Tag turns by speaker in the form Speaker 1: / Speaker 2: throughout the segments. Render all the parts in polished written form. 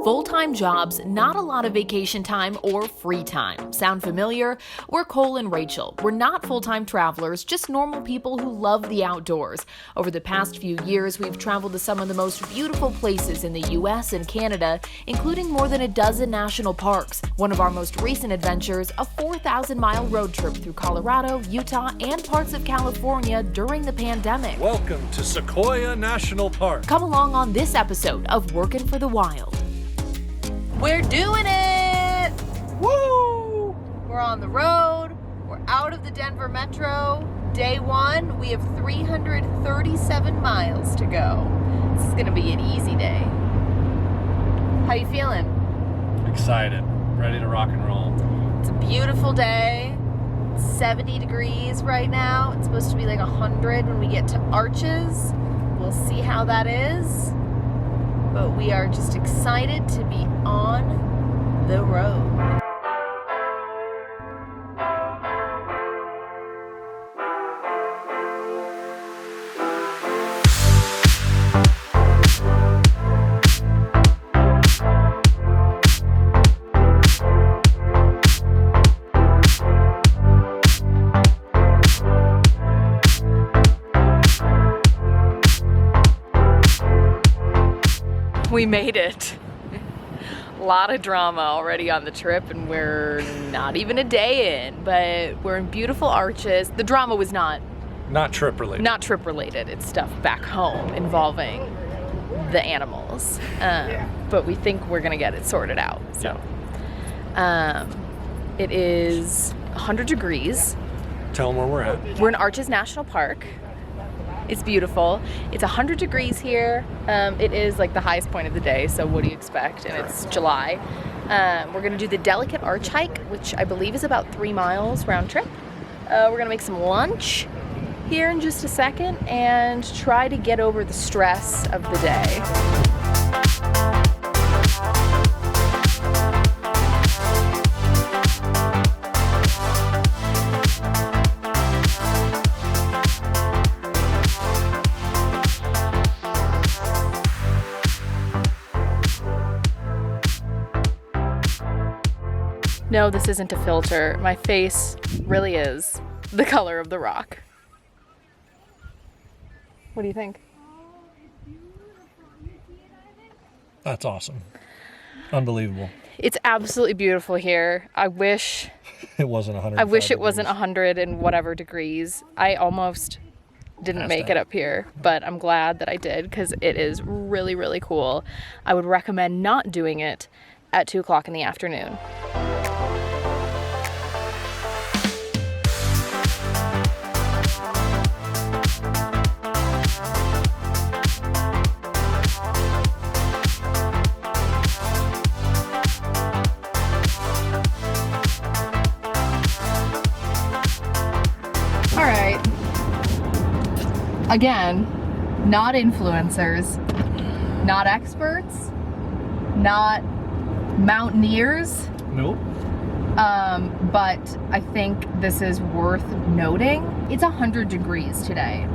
Speaker 1: Full-time jobs, not a lot of vacation time or free time. Sound familiar? We're Cole and Rachel. We're not full-time travelers, just normal people who love the outdoors. Over the past few years, we've traveled to some of the most beautiful places in the US and Canada, including more than a dozen national parks. One of our most recent adventures, a 4,000-mile road trip through Colorado, Utah, and parts of California during the pandemic.
Speaker 2: Welcome to Sequoia National Park.
Speaker 1: Come along on this episode of Workin' for the Wild. We're doing it! Woo! We're on the road. We're out of the Denver Metro. Day one, we have 337 miles to go. This is gonna be an easy day. How you feeling?
Speaker 2: Excited, ready to rock and roll.
Speaker 1: It's a beautiful day. 70 degrees right now. It's supposed to be like 100 when we get to Arches. We'll see how that is. But we are just excited to be on the road. We made it. A lot of drama already on the trip, and we're not even a day in, but we're in beautiful Arches. The drama was not
Speaker 2: trip related.
Speaker 1: Not trip related. It's stuff back home involving the animals. But we think we're gonna get it sorted out. So it is 100 degrees.
Speaker 2: Tell them where we're at.
Speaker 1: We're in Arches National Park. It's beautiful. It's 100 degrees here. It is like the highest point of the day, so what do you expect? And it's July. We're gonna do the Delicate Arch hike, which I believe is about 3 miles round trip. We're gonna make some lunch here in just a second and try to get over the stress of the day. No, this isn't a filter. My face really is the color of the rock. What do you think?
Speaker 2: That's awesome. Unbelievable.
Speaker 1: It's absolutely beautiful here. I wish
Speaker 2: it wasn't 100.
Speaker 1: I wish it wasn't 100 and whatever degrees. I almost didn't make it up here, but I'm glad that I did because it is really, really cool. I would recommend not doing it at 2 o'clock in the afternoon. All right. Again, not influencers, not experts, not mountaineers.
Speaker 2: Nope.
Speaker 1: But I think this is worth noting. It's 100 degrees today,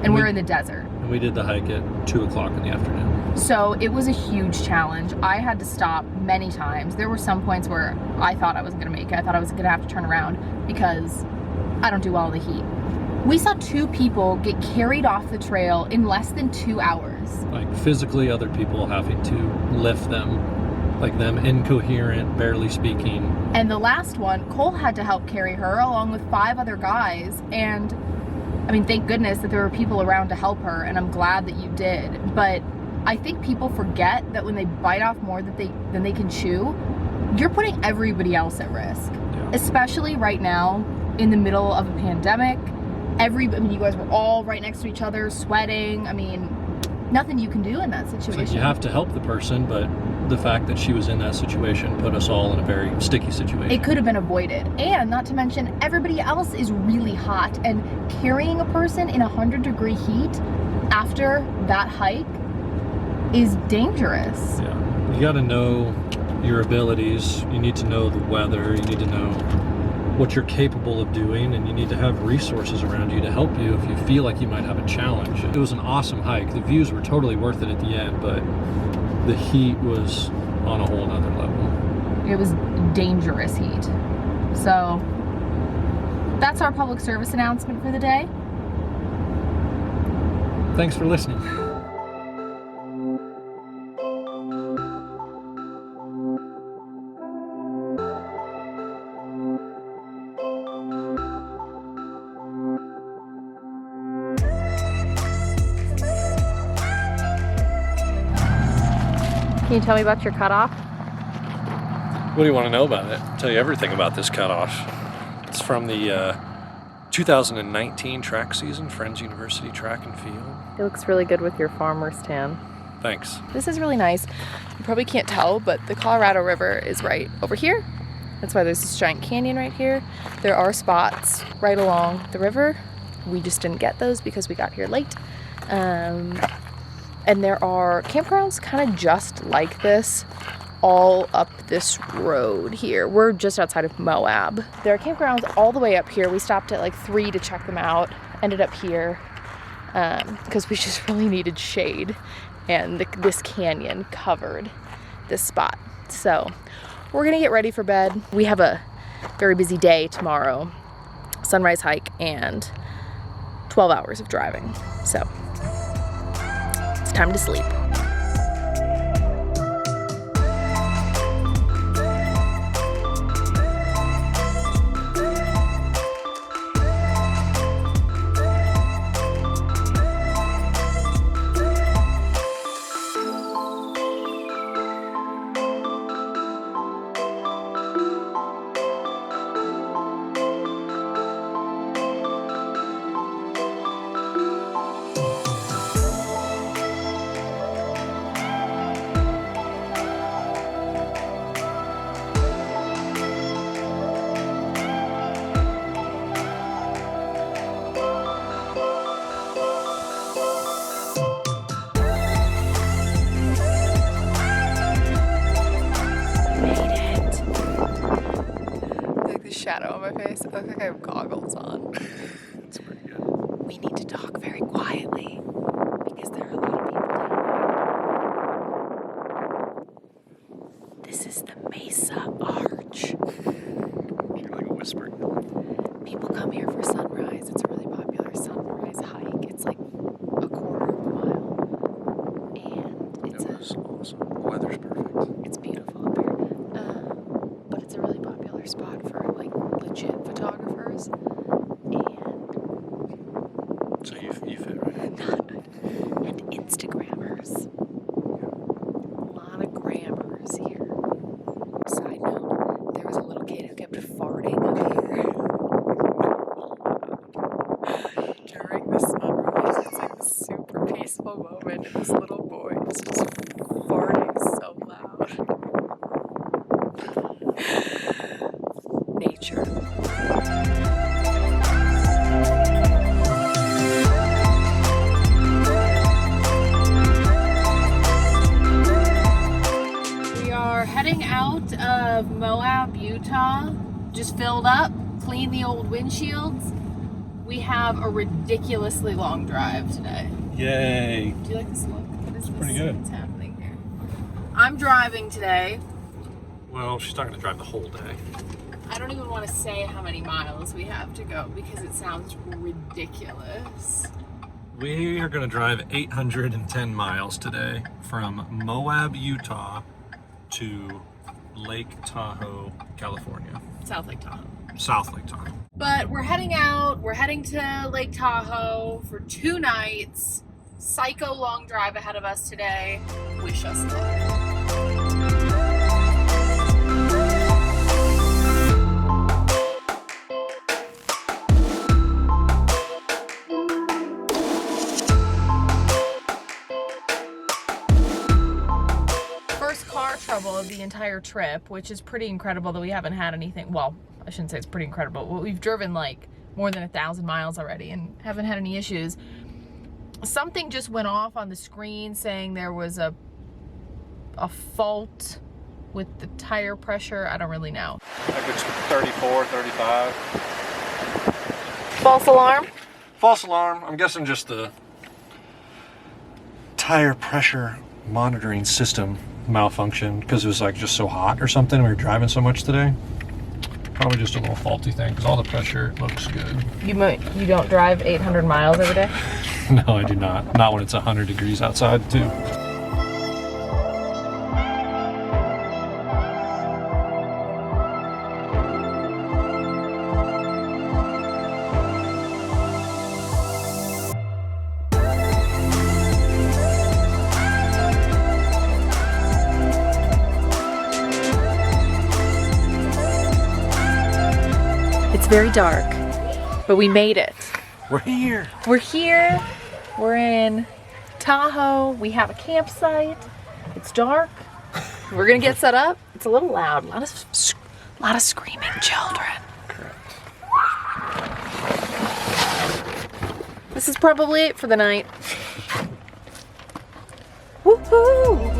Speaker 1: and we're in the desert.
Speaker 2: And we did the hike at 2 o'clock in the afternoon.
Speaker 1: So it was a huge challenge. I had to stop many times. There were some points where I thought I wasn't gonna make it. I thought I was gonna have to turn around because I don't do well in the heat. We saw 2 people get carried off the trail in less than 2 hours.
Speaker 2: Like physically other people having to lift them, like them incoherent, barely speaking.
Speaker 1: And the last one, Cole had to help carry her along with 5 other guys. And I mean, thank goodness that there were people around to help her, and I'm glad that you did. But I think people forget that when they bite off more than they can chew, you're putting everybody else at risk.
Speaker 2: Yeah.
Speaker 1: Especially right now in the middle of a pandemic. I mean, you guys were all right next to each other, sweating. I mean, nothing you can do in that situation.
Speaker 2: It's like you have to help the person, but the fact that she was in that situation put us all in a very sticky situation.
Speaker 1: It could have been avoided. And not to mention, everybody else is really hot, and carrying a person in 100-degree heat after that hike is dangerous.
Speaker 2: Yeah, you got to know your abilities. You need to know the weather. You need to know what you're capable of doing, and you need to have resources around you to help you if you feel like you might have a challenge. It was an awesome hike. The views were totally worth it at the end, but the heat was on a whole nother level.
Speaker 1: It was dangerous heat. So that's our public service announcement for the day.
Speaker 2: Thanks for listening.
Speaker 1: Can you tell me about your cutoff?
Speaker 2: What do you want to know about it? I'll tell you everything about this cutoff. It's from the 2019 track season, Friends University Track and Field.
Speaker 1: It looks really good with your farmer's tan.
Speaker 2: Thanks.
Speaker 1: This is really nice. You probably can't tell, but the Colorado River is right over here. That's why there's this giant canyon right here. There are spots right along the river. We just didn't get those because we got here late. And there are campgrounds kind of just like this all up this road here. We're just outside of Moab. There are campgrounds all the way up here. We stopped at like 3 to check them out. Ended up here because we just really needed shade. And this canyon covered this spot. So we're gonna get ready for bed. We have a very busy day tomorrow. Sunrise hike and 12 hours of driving. So it's time to sleep. Shadow on my face. I look like I have goggles on.
Speaker 2: It's pretty good.
Speaker 1: We need to talk very quietly because there are a lot of people down there. This is the Mesa Arch.
Speaker 2: You're like whispering.
Speaker 1: People come here for sunrise. It's a really popular sunrise hike. It's like a quarter of a mile. And it's
Speaker 2: awesome. The weather's perfect.
Speaker 1: It's beautiful up here. But it's a really popular spot for like legit photographers.
Speaker 2: So you fit right in.
Speaker 1: And Instagrammers. A lot of grammars here. Side note, there was a little kid who kept farting up here. During the sunrise, it's like a super peaceful moment. And this little boy is just farting so loud. Nature. We are heading out of Moab, Utah. Just filled up, cleaned the old windshields. We have a ridiculously long drive today.
Speaker 2: Yay.
Speaker 1: Do you like this look? What is this?
Speaker 2: Pretty good.
Speaker 1: What's happening here? I'm driving today.
Speaker 2: Well, she's not going to drive the whole day.
Speaker 1: I don't even want to say how many miles we have to go because it sounds ridiculous.
Speaker 2: We are going to drive 810 miles today from Moab, Utah to Lake Tahoe, California.
Speaker 1: South Lake Tahoe.
Speaker 2: South Lake Tahoe.
Speaker 1: But we're heading out. We're heading to Lake Tahoe for 2 nights. Psycho long drive ahead of us today. Wish us luck. Car trouble of the entire trip, which is pretty incredible that we haven't had anything. Well, I shouldn't say it's pretty incredible, but we've driven like more than 1,000 miles already and haven't had any issues. Something just went off on the screen saying there was a fault with the tire pressure. I don't really know.
Speaker 2: Like it's 34, 35.
Speaker 1: False alarm?
Speaker 2: False alarm. I'm guessing just the tire pressure monitoring system malfunction because it was like just so hot or something. We were driving so much today. Probably just a little faulty thing because all the pressure looks good.
Speaker 1: You don't drive 800 miles every day?
Speaker 2: No, I do not. Not when it's 100 degrees outside too.
Speaker 1: It's very dark, but we made it.
Speaker 2: We're here.
Speaker 1: We're here. We're in Tahoe. We have a campsite. It's dark. We're gonna get set up. It's a little loud. A lot of screaming children. This is probably it for the night. Woohoo!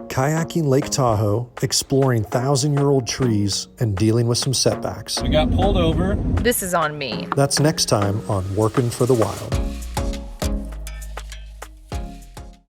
Speaker 3: Kayaking Lake Tahoe, exploring 1,000-year-old trees, and dealing with some setbacks.
Speaker 2: We got pulled over.
Speaker 1: This is on me.
Speaker 3: That's next time on Workin' for the Wild.